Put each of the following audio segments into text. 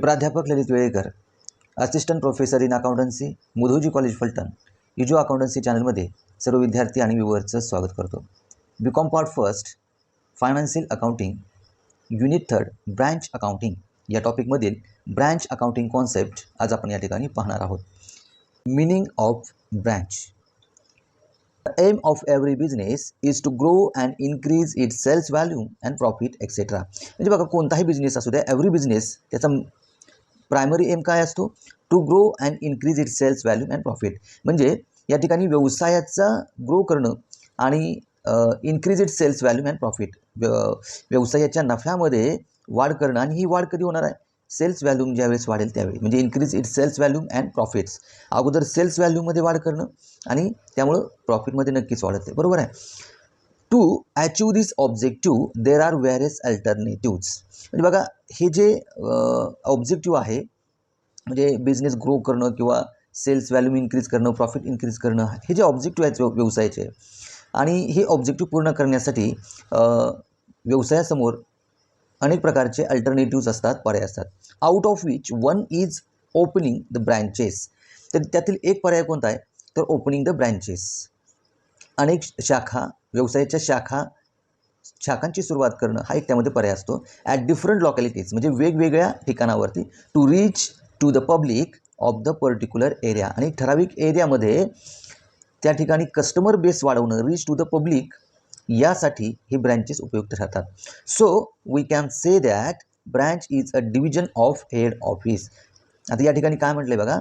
प्राध्यापक Lalit Velekar, assistant professor in accountancy, Mudhoji college Phaltan, युजो accountancy चॅनलमध्ये सर्व विद्यार्थी आणि व्ह्यूअर्सचं स्वागत करतो. BCom part first financial accounting unit 3 branch accounting या टॉपिकमधील ब्रँच अकाउंटिंग कॉन्सेप्ट आज आपण या ठिकाणी पाहणार आहोत. Meaning of branch. The aim of every business is to grow and increase its sales value and profit etc. म्हणजे बघा कोणताही बिझनेस असू द्या, एव्हरी बिझनेस त्याचा प्रायमरी एम काय असतो? To grow and increase its sales value and profit. म्हणजे या ठिकाणी व्यवसायाचा ग्रो करणं आणि increase its sales value and profit, व्यवसायाच्या नफ्यामध्ये वाढ करणं. आणि ही वाढ कधी होणार आहे? सेल्स व्हॅल्यूम ज्यावेळेस वाढेल त्यावेळी, म्हणजे increase its sales volume and profits. अगोदर सेल्स व्हॅल्यूमध्ये वाढ करणं आणि त्यामुळं प्रॉफिटमध्ये नक्कीच वाढत आहे, बरोबर आहे. To achieve this objective there are various alternatives. म्हणजे बघा हे जे ऑब्जेक्टिव्ह आहे, म्हणजे बिझनेस ग्रो करणं किंवा सेल्स व्हॅल्यूम इन्क्रीज करणं, प्रॉफिट इन्क्रीज करणं, हे जे ऑब्जेक्टिव्ह आहेत व्यवसायाचे, आणि हे ऑब्जेक्टिव्ह पूर्ण करण्यासाठी व्यवसायासमोर अनेक प्रकारचे अल्टरनेटिव्ज असतात, पर्याय असतात. Out of which one is opening the branches. तर त्यातील एक पर्याय कोणता आहे? तर ओपनिंग द ब्रँचेस. अनेक शाखा, व्यवसायाच्या शाखांची सुरुवात करणं हा एक त्यामध्ये पर्याय असतो. ॲट डिफरंट लोकॅलिटीज, म्हणजे वेगवेगळ्या ठिकाणावरती. To reach to the public of the particular area, आणि ठराविक एरियामध्ये त्या ठिकाणी कस्टमर बेस वाढवणं, रीच टू द पब्लिक, यासाठी ही ब्रँचेस उपयुक्त ठरतात. So we can say that branch is a division of head office. आता या ठिकाणी काय म्हटलं आहे बघा,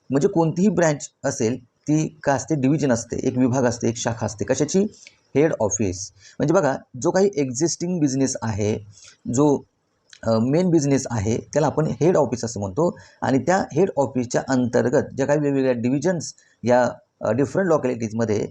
म्हणजे कोणतीही ब्रँच असेल ती का असते? डिव्हिजन असते, एक विभाग असते, एक शाखा असते. कशाची? Head office. म्हणजे बघा जो काही एक्झिस्टिंग बिझनेस आहे, जो मेन बिझनेस आहे, त्याला आपण हेड ऑफिस असं म्हणतो. आणि त्या हेड ऑफिसच्या अंतर्गत ज्या काही वेगवेगळ्या डिव्हिजन्स या डिफरंट लोकॅलिटीजमध्ये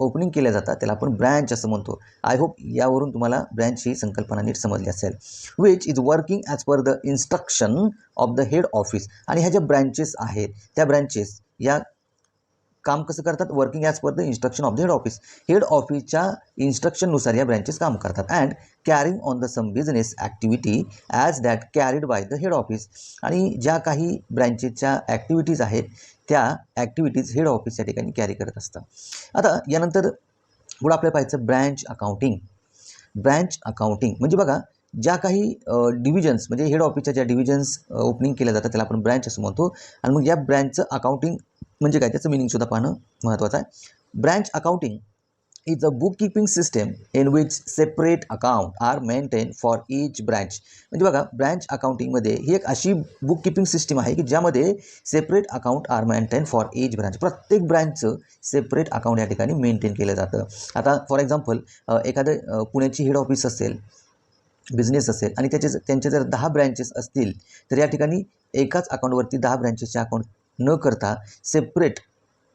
ओपनिंग केल्या जातात त्याला आपण ब्रँच असं म्हणतो. आय होप यावरून तुम्हाला ब्रँच ही संकल्पना नीट समजली असेल. Which is working as per the instruction of the head office. आणि ह्या ज्या ब्रँचेस आहेत त्या ब्रँचेस या काम कसं करतात? Working as per the instruction of the head office. Head ऑफिसच्या इन्स्ट्रक्शननुसार या ब्रँचेस काम करतात. And carrying on the same business activity as that carried by the head office. आणि ज्या काही ब्रँचेसच्या ॲक्टिव्हिटीज आहेत त्या ॲक्टिव्हिटीज हेड ऑफिस या ठिकाणी कॅरी करत असतात. आता यानंतर पुढं आपल्याला पाहायचं ब्रँच अकाउंटिंग. ब्रँच अकाउंटिंग म्हणजे बघा ज्या काही डिव्हिजन्स, म्हणजे हेड ऑफिसच्या ज्या डिव्हिजन्स ओपनिंग केल्या जातात त्याला आपण ब्रँच असं म्हणतो. आणि मग या ब्रँचचं अकाउंटिंग म्हणजे काय, त्याचं मिनिंगसुद्धा पाहणं महत्त्वाचं आहे. Branch accounting is a bookkeeping system in which separate account are maintained for each branch. म्हणजे बघा ब्रँच अकाउंटिंगमध्ये ही एक अशी बुककीपिंग सिस्टीम आहे की ज्यामध्ये separate account are maintain for each branch. प्रत्येक ब्रँचचं सेपरेट अकाउंट या ठिकाणी मेंटेन केलं जातं. आता फॉर एक्झाम्पल एखादं पुण्याची हेड ऑफिस असेल, बिझनेस असेल, आणि त्यांचे जर 10 ब्रँचेस असतील तर या ठिकाणी एकाच अकाउंटवरती 10 ब्रँचेसचे अकाउंट न करता सेपरेट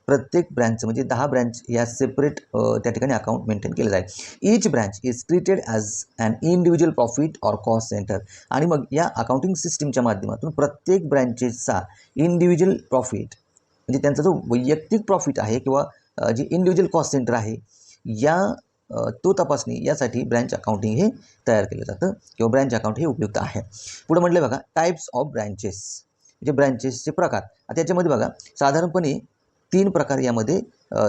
प्रत्येक ब्रँच, म्हणजे 10 ब्रँच या सेपरेट त्या ठिकाणी अकाउंट मेंटेन केलं जाईल. Each branch is treated as an individual profit or cost centre. आणि मग या अकाउंटिंग सिस्टीमच्या माध्यमातून प्रत्येक ब्रँचेसचा इंडिव्हिज्युअल प्रॉफिट, म्हणजे त्यांचा जो वैयक्तिक प्रॉफिट आहे किंवा जे इंडिव्हिज्युअल कॉस्ट सेंटर आहे या तो तपासणी यासाठी ब्रँच अकाउंटिंग हे तयार केलं जातं किंवा ब्रँच अकाउंट हे उपयुक्त आहे. पुढे म्हटलं बघा टाईप्स ऑफ ब्रँचेस, म्हणजे ब्रँचेसचे प्रकार. आता त्याच्यामध्ये बघा साधारणपणे 3 प्रकार यामध्ये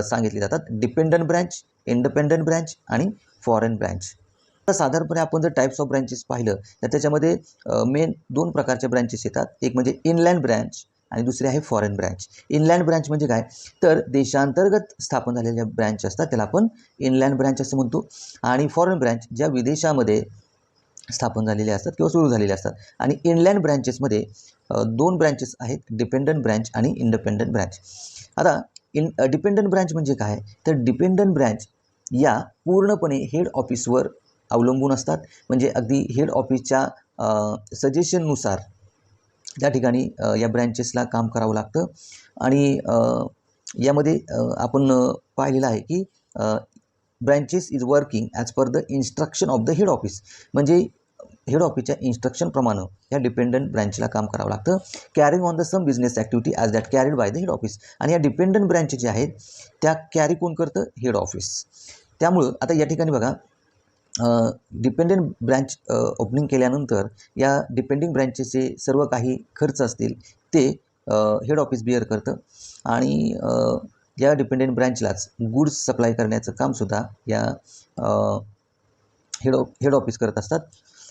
सांगितले जातात. डिपेंडंट ब्रँच, इंडिपेंडंट ब्रँच आणि फॉरेन ब्रँच. तर साधारणपणे आपण जर टाईप्स ऑफ ब्रँचेस पाहिलं तर त्याच्यामध्ये मेन 2 प्रकारचे ब्रँचेस येतात. एक म्हणजे इनलँड ब्रँच आणि दुसरी आहे फॉरेन ब्रँच. इनलँड ब्रँच म्हणजे काय, तर देशांतर्गत स्थापन झालेल्या ब्रँच असतात त्याला आपण इनलँड ब्रँच असं म्हणतो. आणि फॉरेन ब्रँच ज्या विदेशामध्ये स्थापन झालेले असतात किंवा सुरू झालेले असतात. आणि इनलँड ब्रँचेसमध्ये 2 ब्रँचेस आहेत, डिपेंडंट ब्रँच आणि इंडिपेंडंट ब्रँच. आता डिपेंडंट ब्रँच म्हणजे काय, तर डिपेंडंट ब्रँच या पूर्णपणे हेड ऑफिसवर अवलंबून असतात. म्हणजे अगदी हेड ऑफिसच्या सजेशननुसार त्या ठिकाणी या ब्रँचेसला काम करावं लागतं. आणि यामध्ये आपण पाहिलेलं आहे की branches is working as per the instruction of the head office. म्हणजे हेड ऑफिसच्या इन्स्ट्रक्शनप्रमाणे या डिपेंडंट ब्रँचला काम करावं लागतं. Carrying on the same business activity as that carried by the head office. आणि या डिपेंडंट ब्रँच जे आहेत त्या कॅरी कोण करतं? Head office. त्यामुळं आता या ठिकाणी बघा डिपेंडंट ब्रँच ओपनिंग केल्यानंतर या डिपेंडिंग ब्रँचेसचे सर्व काही खर्च असतील ते हेड ऑफिस बिअर करतं आणि या डिपेंडंट ब्रँचलाच गुड्स सप्लाय करण्याचं कामसुद्धा या हेड ऑफिस करत असतात.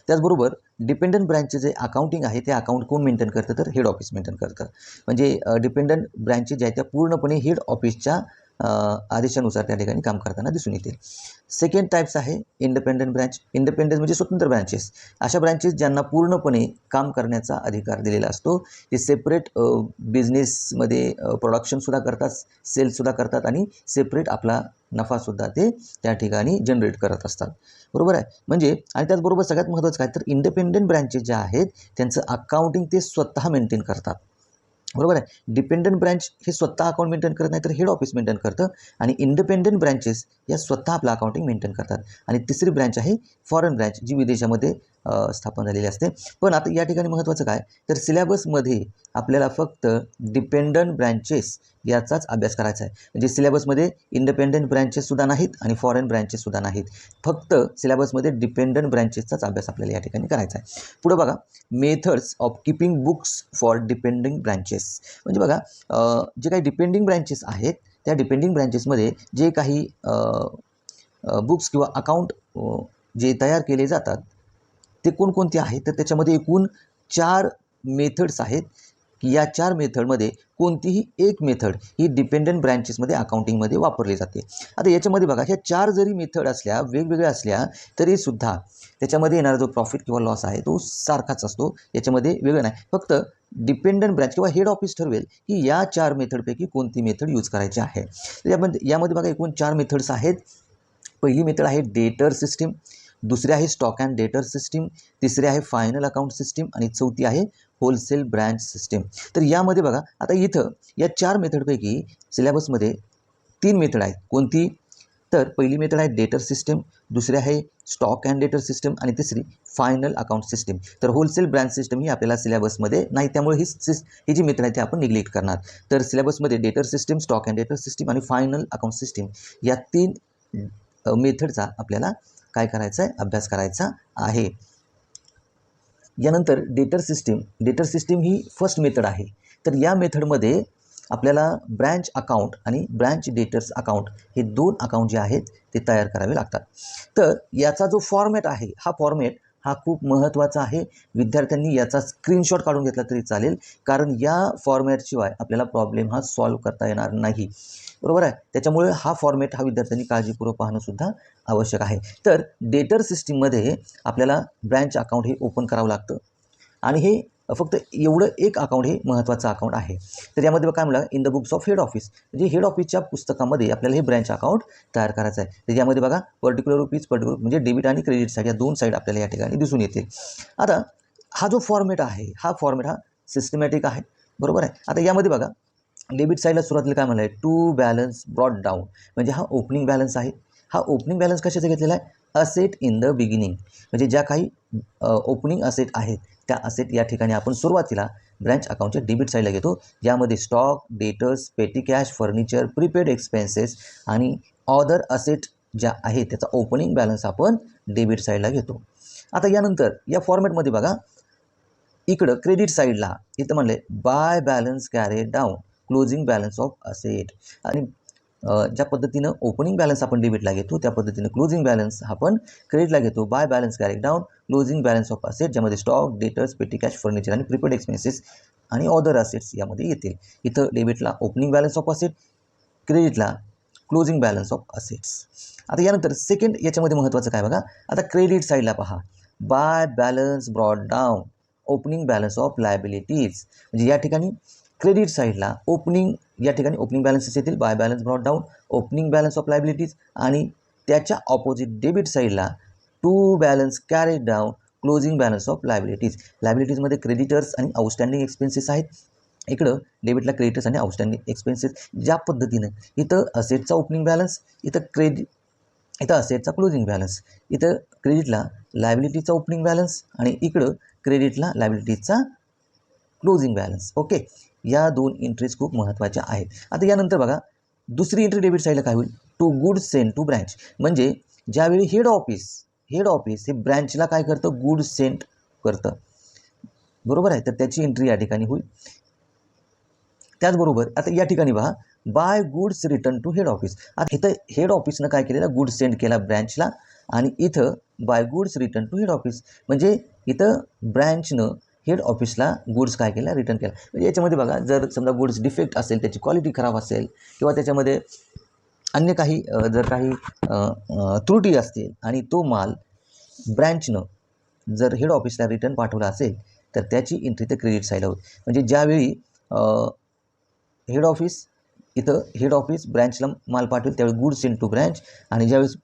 त्याचबरोबर डिपेंडंट ब्रँचचे जे अकाउंटिंग आहे ते अकाउंट कोण मेंटेन करतं तर हेड ऑफिस मेंटेन करतं. म्हणजे डिपेंडंट ब्रँचेस ज्या त्या पूर्णपणे हेड ऑफिसच्या आदेशानुसार त्या ठिकाणी काम करताना दिसून येतील. सेकंड टाईप्स आहे इंडिपेंडंट ब्रँच. इंडिपेंडंट म्हणजे स्वतंत्र ब्रँचेस. अशा ब्रँचेस ज्यांना पूर्णपणे काम करण्याचा अधिकार दिलेला असतो. ते सेपरेट बिझनेसमध्ये प्रोडक्शनसुद्धा करतात, सेल्ससुद्धा करतात आणि सेपरेट आपला नफासुद्धा ते त्या ठिकाणी जनरेट करत असतात. बरोबर आहे. म्हणजे आणि त्याचबरोबर सगळ्यात महत्त्वाचं काय तर इंडिपेंडंट ब्रँचेस ज्या आहेत त्यांचं अकाउंटिंग ते स्वतः मेंटेन करतात. बरोबर आहे. डिपेंडंट ब्रँच हे स्वतः अकाउंट मेंटेन करत नाही तर हेड ऑफिस मेंटेन करतं आणि इंडिपेंडंट ब्रँचेस या स्वतः आपलं अकाउंटिंग मेंटेन करतात. आणि तिसरी ब्रँच आहे फॉरेन ब्रँच, जी विदेशामध्ये स्थापन झालेली असते. पण आता या ठिकाणी महत्त्वाचं काय तर सिलेबसमध्ये आपल्याला फक्त डिपेंडंट ब्रँचेस याचाच अभ्यास करायचा आहे. म्हणजे सिलेबसमध्ये इंडिपेंडंट ब्रँचेससुद्धा नाहीत आणि फॉरेन ब्रँचेससुद्धा नाहीत. फक्त सिलेबसमध्ये डिपेंडंट ब्रँचेसचाच अभ्यास आपल्याला या ठिकाणी करायचा आहे. पुढं बघा, methods of keeping books for depending branches. म्हणजे बघा जे काही डिपेंडिंग ब्रँचेस आहेत त्या डिपेंडिंग ब्रँचेसमध्ये जे काही बुक्स किंवा अकाउंट जे तयार केले जातात ते कोणकोणते आहेत तर त्याच्यामध्ये एकूण 4 मेथड्स आहेत की या 4 मेथडमध्ये कोणतीही एक मेथड ही डिपेंडंट ब्रँचेसमध्ये अकाउंटिंगमध्ये वापरली जाते. आता याच्यामध्ये बघा ह्या 4 जरी मेथड असल्या वेगवेगळ्या असल्या तरीसुद्धा त्याच्यामध्ये येणारा जो प्रॉफिट किंवा लॉस आहे तो सारखाच असतो. याच्यामध्ये वेगळं नाही. फक्त डिपेंडंट ब्रँच किंवा हेड ऑफिस ठरवेल की या 4 मेथडपैकी कोणती मेथड यूज करायची आहे. यामध्ये बघा एकूण 4 मेथड्स आहेत. पहिली मेथड आहे डेटर सिस्टीम, दुसरी आहे स्टॉक अँड डेटर सिस्टीम, तिसरी आहे फायनल अकाउंट सिस्टीम आणि चौथी आहे होलसेल ब्रँच सिस्टीम. तर यामध्ये बघा आता इथं या 4 मेथडपैकी सिलेबसमध्ये 3 मेथड आहेत. कोणती तर पहिली मेथड आहे डेटर सिस्टीम, दुसरी आहे स्टॉक अँड डेटर सिस्टीम आणि तिसरी फायनल अकाउंट सिस्टीम. तर होलसेल ब्रँच सिस्टम ही आपल्याला सिलेबसमध्ये नाही, त्यामुळे ही जी मेथड आहे ती आपण निग्लेक्ट करणार. तर सिलेबसमध्ये डेटर सिस्टीम, स्टॉक अँड डेटर सिस्टीम आणि फायनल अकाउंट सिस्टीम या 3 मेथडचा आपल्याला काय करायचा आहे अभ्यास करायचा आहे. यानंतर डेटर सिस्टीम ही फर्स्ट मेथड आहे. तर या मेथडमध्ये आपल्याला ब्रँच अकाउंट आणि ब्रँच डेटर्स अकाउंट हे 2 अकाउंट जे आहेत ते तयार करावे लागतात. तर याचा जो फॉर्मॅट आहे हा फॉर्मॅट हा खूप महत्त्वाचा आहे. विद्यार्थ्यांनी याचा स्क्रीनशॉट काढून घेतला तरी चालेल, कारण या फॉर्मॅटशिवाय आपल्याला प्रॉब्लेम हा सॉल्व्ह करता येणार नाही. बरोबर आहे. त्याच्यामुळे हा फॉर्मॅट हा विद्यार्थ्यांनी काळजीपूर्वक पाहणंसुद्धा आवश्यक आहे. तर डेटर सिस्टीममध्ये आपल्याला ब्रँच अकाउंट हे ओपन करावं लागतं आणि हे फक्त एवढं एक अकाउंट हे महत्त्वाचं अकाउंट आहे. तर यामध्ये काय म्हणलं in the books of head office, म्हणजे हेड ऑफिसच्या पुस्तकामध्ये आपल्याला हे ब्रँच अकाउंट तयार करायचं आहे. तर यामध्ये बघा पर्टिक्युलर रुपीज पर्टिक्युलर म्हणजे डेबिट आणि क्रेडिट साईड या 2 साईड आपल्याला या ठिकाणी दिसून येतील. आता हा जो फॉर्मॅट आहे हा सिस्टमॅटिक आहे. बरोबर आहे. आता यामध्ये बघा डेबिट साईडला सुरुवातीला काय म्हणलं आहे टू बॅलन्स ब्रॉट डाऊन, म्हणजे हा ओपनिंग बॅलन्स आहे. हा ओपनिंग बॅलन्स कशाचा घेतलेला आहे असेट इन द बिगिनिंग, म्हणजे ज्या काही ओपनिंग असेट आहेत त्या असेट या ठिकाणी आपण सुरुवातीला ब्रँच अकाउंटच्या डेबिट साईडला घेतो. यामध्ये stock, debtors, petty cash, furniture, prepaid expenses आणि अदर असेट ज्या आहेत त्याचा ओपनिंग बॅलन्स आपण डेबिट साईडला घेतो. आता यानंतर या फॉर्मॅटमध्ये बघा इकडं क्रेडिट साईडला इथं म्हणले by balance carried down closing balance of asset, आणि ज्या पद्धतीनं ओपनिंग बॅलन्स आपण डेबिटला घेतो त्या पद्धतीनं क्लोजिंग बॅलन्स आपण क्रेडिटला घेतो. By balance carried down closing balance of asset, ज्यामध्ये stock, debtors, petty cash, furniture आणि प्रीपेड एक्सपेन्सेस आणि अदर असेट्स यामध्ये येतील. इथं डेबिटला ओपनिंग बॅलन्स ऑफ असेट, क्रेडिटला क्लोजिंग बॅलन्स ऑफ असेट्स. आता यानंतर सेकंड याच्यामध्ये महत्त्वाचं काय बघा, आता क्रेडिट साईडला पहा by balance brought down opening balance of liabilities, म्हणजे या ठिकाणी क्रेडिट साईडला ओपनिंग या ठिकाणी ओपनिंग बॅलन्सेस येतील by balance brought down opening balance of liabilities, आणि त्याच्या ऑपोजिट डेबिट साईडला to balance carried down closing balance of liabilities. लायबिलिटीजमध्ये क्रेडिटर्स आणि आउटस्टँडिंग एक्सपेन्सेस आहेत. इकडं डेबिटला क्रेडिटर्स आणि आउटस्टँडिंग एक्सपेन्सेस. ज्या पद्धतीनं इथं असेटचा ओपनिंग बॅलन्स, इथं असेटचा क्लोजिंग बॅलन्स, इथं क्रेडिटला लायबिलिटीचा ओपनिंग बॅलन्स आणि इकडं क्रेडिटला लायबिलिटीचा क्लोजिंग बॅलन्स. ओके, या 2 एंट्रीज खूप महत्त्वाच्या आहेत. आता यानंतर बघा दुसरी एंट्री डेबिट साईडला काय होईल to goods send to branch, म्हणजे ज्यावेळी हेड ऑफिस हेड ऑफिस हे ब्रँचला काय करतं, गुड्स सेंड करतं, बरोबर आहे. तर त्याची एंट्री या ठिकाणी होईल. त्याचबरोबर आता या ठिकाणी पहा, by goods return to head office. आता इथं हेड ऑफिसनं काय केलेलं, गुड्स सेंड केला ब्रँचला, आणि इथं by goods return to head office, म्हणजे इथं ब्रँचनं हेड ऑफिसला गुड्स काय केला, रिटर्न केला. म्हणजे याच्यामध्ये बघा, जर समजा गुड्स डिफेक्ट असेल, त्याची क्वालिटी खराब असेल, किंवा त्याच्यामध्ये अन्य काही जर काही त्रुटी असतील आणि तो माल ब्रँचनं जर हेड ऑफिसला रिटर्न पाठवला असेल, तर त्याची एंट्री तर क्रेडिट साईडला होती. म्हणजे ज्यावेळी हेड ऑफिस, इथं हेड ऑफिस ब्रँचला माल पाठवेल त्यावेळी गुड्स सेंड टू ब्रँच, आणि ज्यावेळेस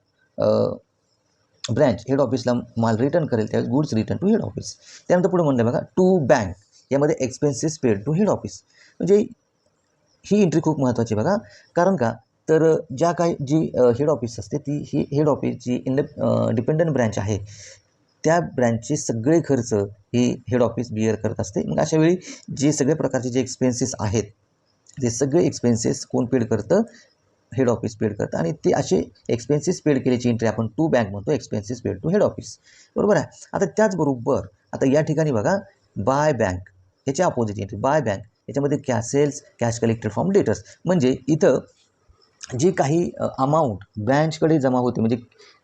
ब्रँच हेड ऑफिसला माल रिटर्न करेल त्यावेळेस goods return to head office. त्यानंतर पुढे म्हणलं बघा, टू बँक, यामध्ये expenses paid to head office. म्हणजे ही एंट्री खूप महत्त्वाची बघा. कारण का, तर ज्या काही जी हेड ऑफिस असते ती ही हेड ऑफिस जी डिपेंडंट ब्रँच आहे, त्या ब्रँचचे सगळे खर्च ही हेड ऑफिस बिअर करत असते. मग अशा वेळी जे सगळ्या प्रकारचे जे एक्सपेन्सेस आहेत, ते सगळे एक्सपेन्सेस कोण पेड करतं, हेड ऑफिस पेड करतं. आणि ते असे एक्सपेन्सेस पेड केल्याची एंट्री आपण टू बँक म्हणतो, expenses paid to head office, बरोबर आहे. आता त्याचबरोबर आता या ठिकाणी बघा, बाय बँक, याच्या अपोजिट एंट्री बाय बँक, याच्यामध्ये cash sales, cash collected from debtors. म्हणजे इथं जी काही अमाऊंट ब्रँचकडे जमा होते, म्हणजे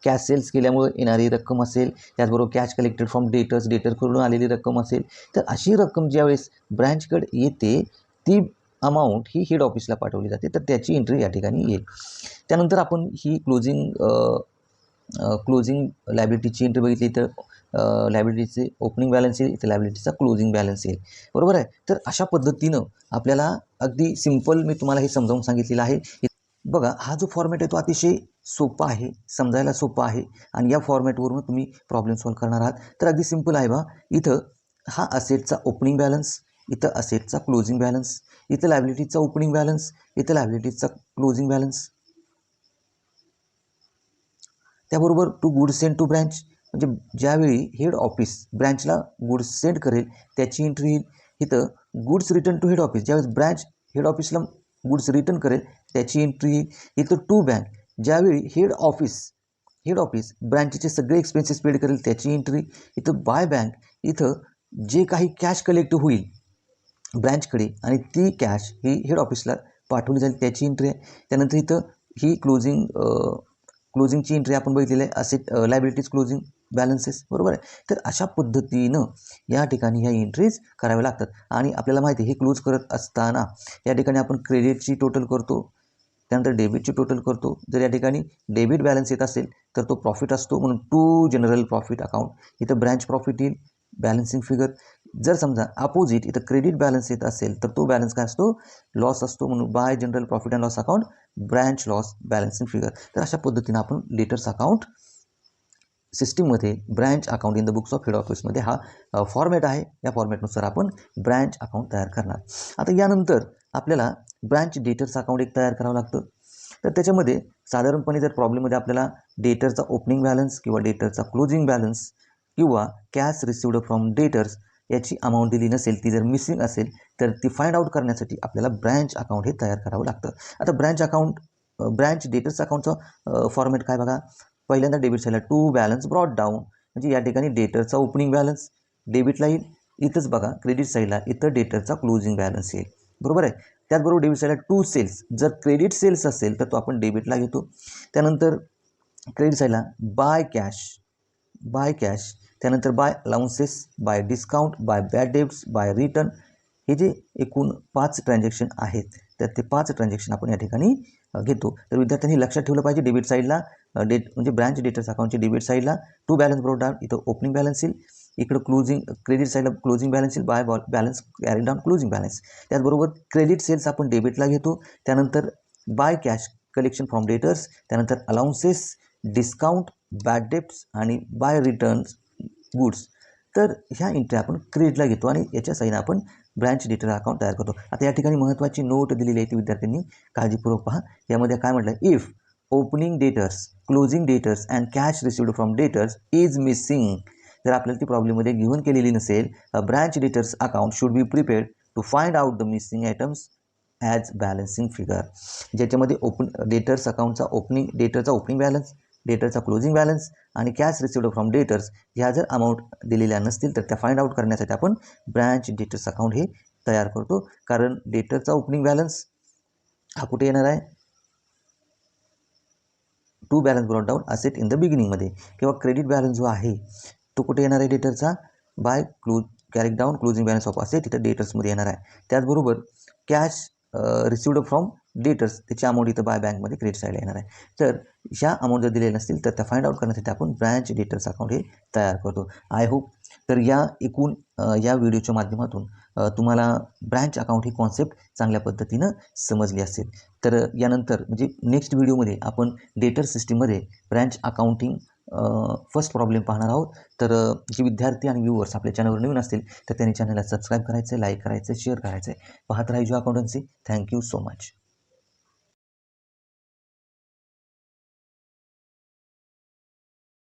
कॅश सेल्स केल्यामुळे येणारी रक्कम असेल, त्याचबरोबर कॅश कलेक्टेड फ्रॉम डेटर्स, डेटरकडून आलेली रक्कम असेल, तर अशी रक्कम ज्यावेळेस ब्रँचकडे येते, ती अमाऊंट ही हेड ऑफिसला पाठवली जाते, तर त्याची एंट्री या ठिकाणी येईल. त्यानंतर आपण ही क्लोजिंग लायबिलिटीची एंट्री बघितली, तर लायबिलिटीचे ओपनिंग बॅलन्स येईल, इथे लायबिलिटीचा क्लोजिंग बॅलन्स येईल, बरोबर आहे. तर अशा पद्धतीनं आपल्याला अगदी सिम्पल मी तुम्हाला हे समजावून सांगितलेलं आहे. बघा, हा जो फॉर्मॅट आहे तो अतिशय सोपा आहे, समजायला सोपा आहे, आणि या फॉर्मॅटवरून तुम्ही प्रॉब्लेम सॉल्व्ह करणार आहात. तर अगदी सिम्पल आहे बा. इथं हा असेटचा ओपनिंग बॅलन्स, इथं असेटचा क्लोजिंग बॅलन्स, इथं लायबिलिटीचा ओपनिंग बॅलन्स, इथं लायबिलिटीचा क्लोजिंग बॅलन्स. त्याबरोबर to goods send to branch, म्हणजे ज्यावेळी हेड ऑफिस ब्रँचला गुड्स सेंड करेल त्याची एंट्री येईल. इथं goods return to head office, ज्यावेळेस ब्रँच हेड ऑफिसला गुड्स रिटर्न करेल त्याची एंट्री येईल. इथं टू बँक, ज्यावेळी हेड ऑफिस ब्रँचचे सगळे एक्सपेन्सेस पेड करेल त्याची एंट्री. इथं बाय बँक, इथं जे काही कॅश कलेक्ट होईल ब्रँचकडे आणि ती कॅश ही हेड ऑफिसला पाठवली जाईल त्याची एंट्री आहे. त्यानंतर इथं ही क्लोजिंगची एंट्री आपण बघितलेली आहे, असेट लायबिलिटीज क्लोजिंग बॅलन्सेस, बरोबर आहे. तर अशा पद्धतीनं या ठिकाणी ह्या एंट्रीज कराव्या लागतात. आणि आपल्याला माहिती आहे, हे क्लोज करत असताना या ठिकाणी आपण क्रेडिटची टोटल करतो, त्यानंतर डेबिटची टोटल करतो. जर या ठिकाणी डेबिट बॅलन्स येत असेल तर तो प्रॉफिट असतो, म्हणून टू जनरल प्रॉफिट अकाउंट. इथं ब्रँच प्रॉफिट येईल, बॅलन्सिंग फिगर. जर समजा अपोजिट इथं क्रेडिट बॅलन्स येत असेल तर तो बॅलन्स काय असतो, लॉस असतो, म्हणून bye general profit and loss account, branch loss, balancing figure. तर अशा पद्धतीनं आपण डेटर्स अकाउंट सिस्टीममध्ये branch account in the books of head ऑफिसमध्ये हा फॉर्मॅट आहे. या फॉर्मॅटनुसार आपण ब्रँच अकाउंट तयार करणार. आता यानंतर आपल्याला ब्रँच डेटर्स अकाउंट एक तयार करावं लागतं. तर त्याच्यामध्ये साधारणपणे जर प्रॉब्लेममध्ये आपल्याला डेटरचा ओपनिंग बॅलन्स किंवा डेटरचा क्लोजिंग बॅलन्स किंवा कॅश रिसिव्ड फ्रॉम डेटर्स याची अमाऊंट दिली नसेल, ती जर मिसिंग असेल, तर ती फाइंड आउट करण्यासाठी आपल्याला ब्रँच अकाउंट हे तयार करावं लागतं. आता ब्रँच डेटर्स अकाउंटचं फॉर्मॅट काय बघा. पहिल्यांदा डेबिट साईडला टू बॅलन्स ब्रॉट डाऊन, म्हणजे या ठिकाणी डेटरचा ओपनिंग बॅलन्स डेबिटला येईल. इथंच बघा क्रेडिट साईडला इथं डेटरचा क्लोजिंग बॅलन्स येईल, बरोबर आहे. त्याचबरोबर डेबिट साईडला टू सेल्स, जर क्रेडिट सेल्स असेल तर तो आपण डेबिटला घेतो. त्यानंतर क्रेडिट साईडला बाय कॅश, त्यानंतर by allowances, by discount, by bad debts, by return. हे जे एकूण 5 ट्रान्झॅक्शन आहेत, तर ते 5 ट्रान्झॅक्शन आपण या ठिकाणी घेतो. तर विद्यार्थ्यांनी लक्षात ठेवलं पाहिजे, डेबिट साईडला म्हणजे ब्रँच डेटर्स अकाउंटचे डेबिट साईडला टू बॅलन्स ब्रॉट डाऊन, इथं ओपनिंग बॅलन्स येईल. इकडं क्रेडिट साईडला क्लोजिंग बॅलन्स येईल, by balance carry down closing balance. त्याचबरोबर क्रेडिट सेल्स आपण डेबिटला घेतो. त्यानंतर by cash collection from debtors, त्यानंतर अलाउन्सेस, डिस्काउंट, बॅड डेब्ट्स आणि बाय रिटर्न्स गुड्स. तर ह्या एंट्री आपण क्रेडिटला घेतो आणि याच्या साईडला आपण ब्रँच डेटर अकाउंट तयार करतो. आता या ठिकाणी महत्त्वाची नोट दिलेली आहे ती विद्यार्थ्यांनी काळजीपूर्वक पहा. यामध्ये काय म्हटलं, if opening debtors, closing debtors and cash received from debtors is missing, जर आपल्याला ती प्रॉब्लेममध्ये गिव्हन केलेली नसेल, a branch debtors account should be prepared to find out the missing items as balancing figure. ज्याच्यामध्ये डेटर्स अकाउंटचा डेटरचा ओपनिंग बॅलन्स, डेटरचा क्लोजिंग बॅलन्स आणि कॅश रिसिव्ड फ्रॉम डेटर्स ह्या जर अमाऊंट दिलेल्या नसतील तर त्या फाइंड आउट करण्यासाठी आपण ब्रँच डेटर्स अकाउंट हे तयार करतो. कारण डेटरचा ओपनिंग बॅलन्स हा कुठे येणार आहे, to balance brought down asset in the बिगिनिंगमध्ये, किंवा क्रेडिट बॅलन्स जो आहे तो कुठे येणार आहे डेटरचा, by carry down closing balance of asset इथं डेटर्समध्ये येणार आहे. त्याचबरोबर कॅश रिसिव्ड फ्रॉम डेटर्स त्याची अमाऊंट इथं बाय बँकमध्ये क्रेडिट साईडला येणार आहे. तर ह्या अमाऊंट जर दिलेल्या नसतील तर त्या फाइंड आउट करण्यासाठी आपण ब्रँच डेटर्स अकाउंट हे तयार करतो. आय होप तर या एकूण या व्हिडिओच्या माध्यमातून तुम्हाला ब्रँच अकाउंट ही कॉन्सेप्ट चांगल्या पद्धतीनं समजली असेल. तर यानंतर म्हणजे नेक्स्ट व्हिडिओमध्ये आपण डेटर सिस्टीममध्ये ब्रँच अकाउंटिंग फर्स्ट प्रॉब्लेम पाहणार आहोत. तर जे विद्यार्थी आणि व्ह्यूअर्स आपल्या चॅनलवर नवीन असतील तर त्यांनी चॅनलला सबस्क्राईब करायचं, लाईक करायचं, शेअर करायचं. पाहत राहा इजू अकाउंटन्सी. Thank you so much.